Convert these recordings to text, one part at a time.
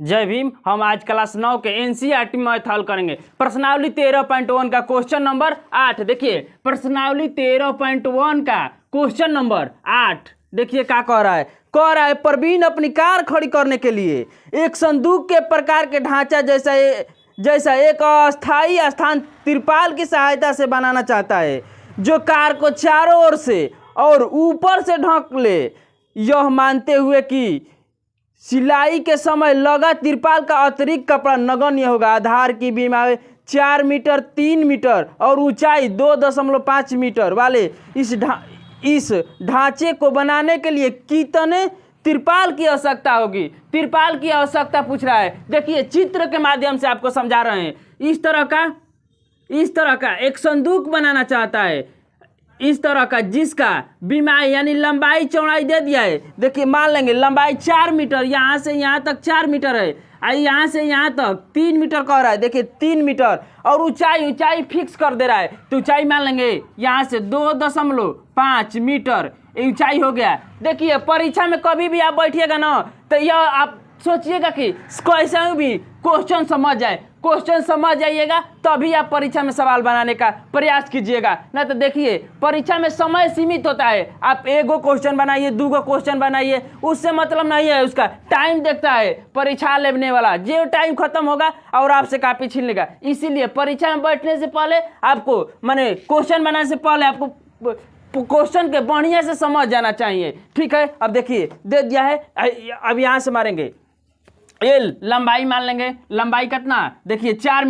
जय भीम। हम आज क्लास 9 के एनसीईआरटी मैथ हल करेंगे। प्रश्नावली 13.1 का क्वेश्चन नंबर 8। देखिए प्रश्नावली 13.1 का क्वेश्चन नंबर 8 देखिए क्या कह रहा है प्रवीण अपनी कार खड़ी करने के लिए एक संदूक के प्रकार के ढांचा जैसा एक अस्थायी स्थान तिरपाल की सहायता से बनाना चाहता है जो कार को चारों ओर से और ऊपर से ढक ले, यह मानते हुए कि सिलाई के समय लगा तिरपाल का अतिरिक्त कपड़ा नगण्य होगा। आधार की बीमा 4 मीटर 3 मीटर और ऊंचाई 2.5 मीटर वाले इस ढांचे को बनाने के लिए कितने तिरपाल की आवश्यकता होगी। तिरपाल की आवश्यकता पूछ रहा है। देखिए चित्र के माध्यम से आपको समझा रहे हैं। इस तरह का एक संदूक बनाना चाहता है, इस तरह का जिसका बीमाई यानी लंबाई चौड़ाई दे दिया है। देखिए मान लेंगे लंबाई 4 मीटर, यहाँ से यहाँ तक 4 मीटर है और यहाँ से यहाँ तक 3 मीटर कह रहा है। देखिए 3 मीटर और ऊंचाई फिक्स कर दे रहा है, तो ऊंचाई मान लेंगे यहाँ से 2.5 मीटर ऊंचाई हो गया। देखिए परीक्षा में कभी भी आप बैठिएगा ना तो यह आप सोचिएगा कि कैसे भी क्वेश्चन समझ जाइएगा तभी आप परीक्षा में सवाल बनाने का प्रयास कीजिएगा। ना तो देखिए परीक्षा में समय सीमित होता है। आप 1 क्वेश्चन बनाइए 2 क्वेश्चन बनाइए, उससे मतलब नहीं है। उसका टाइम देखता है परीक्षा लेने वाला, जो टाइम खत्म होगा और आपसे कॉपी छीन लेगा। इसीलिए परीक्षा में बैठने से पहले आपको माने क्वेश्चन बनाने से पहले आपको क्वेश्चन के बढ़िया से समझ जाना चाहिए। ठीक है, अब देखिए दे दिया है। अब यहाँ से मारेंगे एल लंबाई मान लेंगे, लंबाई कितना देखिए 4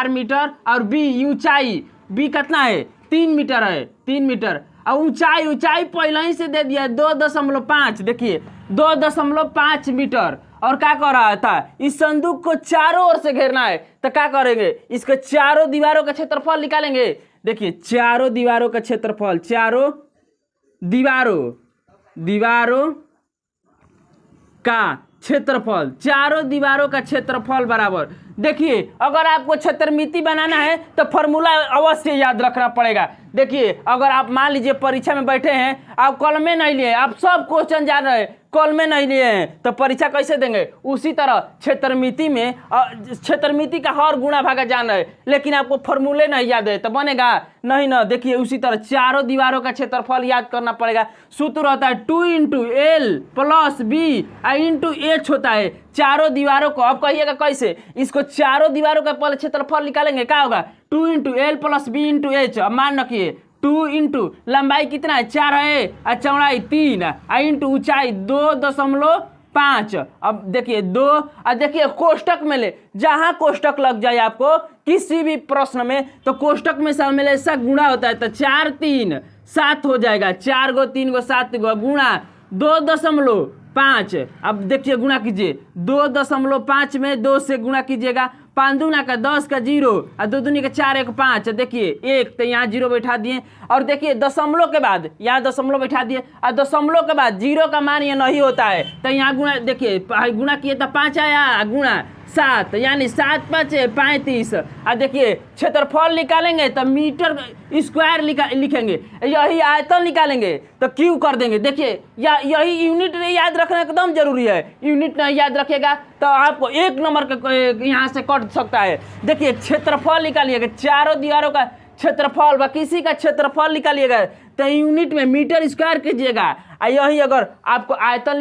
मीटर और बी ऊंचाई बी कितना है 3 मीटर है, 3 मीटर और ऊंचाई पहले ही से दे दिया है 2.5। देखिए 2.5 मीटर और क्या कर रहा था, इस संदूक को चारों ओर से घेरना है। तो क्या करेंगे, इसके चारों दीवारों का क्षेत्रफल निकालेंगे। देखिए चारों दीवारों का क्षेत्रफल, चारों दीवारों का क्षेत्रफल, चारों दीवारों का क्षेत्रफल बराबर। देखिए अगर आपको क्षेत्रमिति बनाना है तो फॉर्मूला अवश्य याद रखना पड़ेगा। देखिए अगर आप मान लीजिए परीक्षा में बैठे हैं, आप कलमे नहीं लिए, आप सब क्वेश्चन जान रहे हैं, कलमे नहीं लिए हैं, तो परीक्षा कैसे देंगे। उसी तरह क्षेत्रमिति का हर गुणा भागा जान रहे, लेकिन आपको फॉर्मूले नहीं याद है तो बनेगा नहीं ना। देखिए उसी तरह चारों दीवारों का क्षेत्रफल याद करना पड़ेगा। सूत्र होता है 2 × L + B × H होता है चारों दीवारों को। अब कहिएगा कैसे, इसको चारों दीवारों का पहले क्षेत्रफल निकालेंगे। क्या होगा 2 × L + B × H। अब मान रखिए 2 × लंबाई कितना है 4 है और चौड़ाई 3 × ऊंचाई 2.5। अब देखिए 2 और देखिए कोष्टक में ले, जहां कोष्टक लग जाए आपको किसी भी प्रश्न में तो कोष्टक में शामिल ऐसा गुणा होता है। तो 4 3 7 हो जाएगा, 4 × 3 × 7 गुणा 2.5। अब देखिए गुणा कीजिए 2.5 में 2 से गुणा कीजिएगा, 5 दूना का 10 का 0 और 2 दूनी का 4 1 5। देखिए 1 तो यहाँ 0 बैठा दिए और देखिए दशमलव के बाद यहाँ दशमलव बैठा दिए और दशमलव के बाद 0 का मान ये नहीं होता है तो यहाँ गुणा, देखिए गुणा किए तो 5 आया गुणा 7 यानी 7 5 35। और देखिए क्षेत्रफल निकालेंगे तो मीटर स्क्वायर लिखेंगे, यही आयतन निकालेंगे तो क्यू कर देंगे। देखिए यही यूनिट याद रखना एकदम जरूरी है। यूनिट नहीं याद रखेगा तो आपको 1 नंबर के यहाँ से कट सकता है। देखिए क्षेत्रफल निकालिएगा, चारों दीवारों का क्षेत्रफल व किसी का क्षेत्रफल निकालिएगा तो यूनिट में मीटर स्क्वायर कीजिएगा। यही अगर आपको आयतन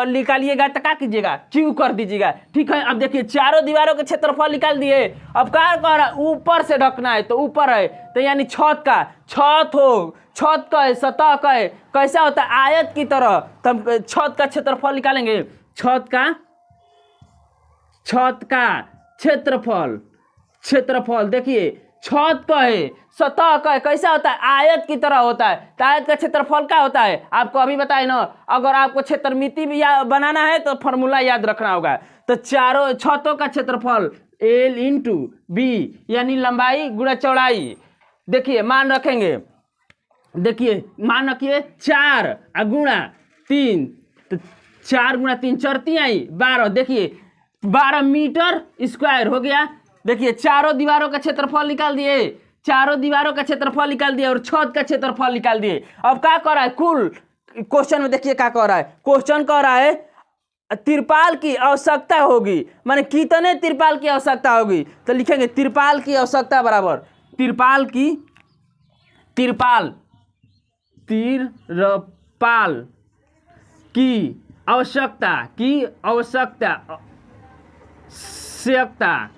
निकालिएगा तो क्या कीजिएगा क्यू कर दीजिएगा। ठीक है, अब देखिए चारों दीवारों के क्षेत्रफल निकाल दिए। अब क्या कर रहा है, ऊपर से ढकना है तो ऊपर है तो यानी छत का है, सतह का है, कैसा होता है आयत की तरह। तब छत का क्षेत्रफल निकालेंगे, छत का क्षेत्रफल देखिए छत का है, सतह का है, कैसा होता है आयत की तरह होता है। तो आयत का क्षेत्रफल क्या होता है आपको अभी बताए ना। अगर आपको क्षेत्रमिति भी बनाना है तो फॉर्मूला याद रखना होगा। तो चारों छतों का क्षेत्रफल L × B यानी लंबाई गुणा चौड़ाई। देखिए मान रखेंगे, देखिए मान रखिए 4 गुणा 3 तो 4 × 3 चरती आई 12। देखिए 12 मीटर स्क्वायर हो गया। देखिए चारों दीवारों का क्षेत्रफल निकाल दिए, और छत का क्षेत्रफल निकाल दिए। अब क्या कर रहा है, कुल क्वेश्चन में देखिए क्या कह रहा है। क्वेश्चन कह रहा है तिरपाल की आवश्यकता होगी, माने कितने तिरपाल की आवश्यकता होगी, तो लिखेंगे तिरपाल की आवश्यकता बराबर तिरपाल की आवश्यकता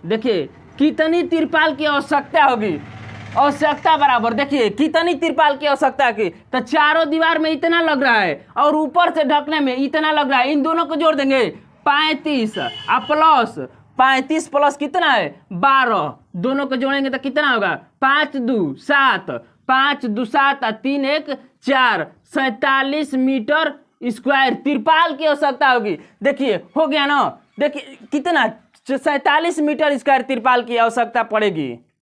देखिए कितनी तिरपाल की आवश्यकता होगी, आवश्यकता बराबर देखिए कितनी तिरपाल की आवश्यकता की, तो चारों दीवार में इतना लग रहा है और ऊपर से ढकने में इतना लग रहा है, इन दोनों को जोड़ देंगे 35 प्लस 35 प्लस कितना है 12, दोनों को जोड़ेंगे तो कितना होगा 5 2 7 5 2 7 3 1 4 47 मीटर स्क्वायर तिरपाल की आवश्यकता होगी। देखिए हो गया ना, देखिए कितना 47 मीटर स्क्वायर तिरपाल की आवश्यकता पड़ेगी।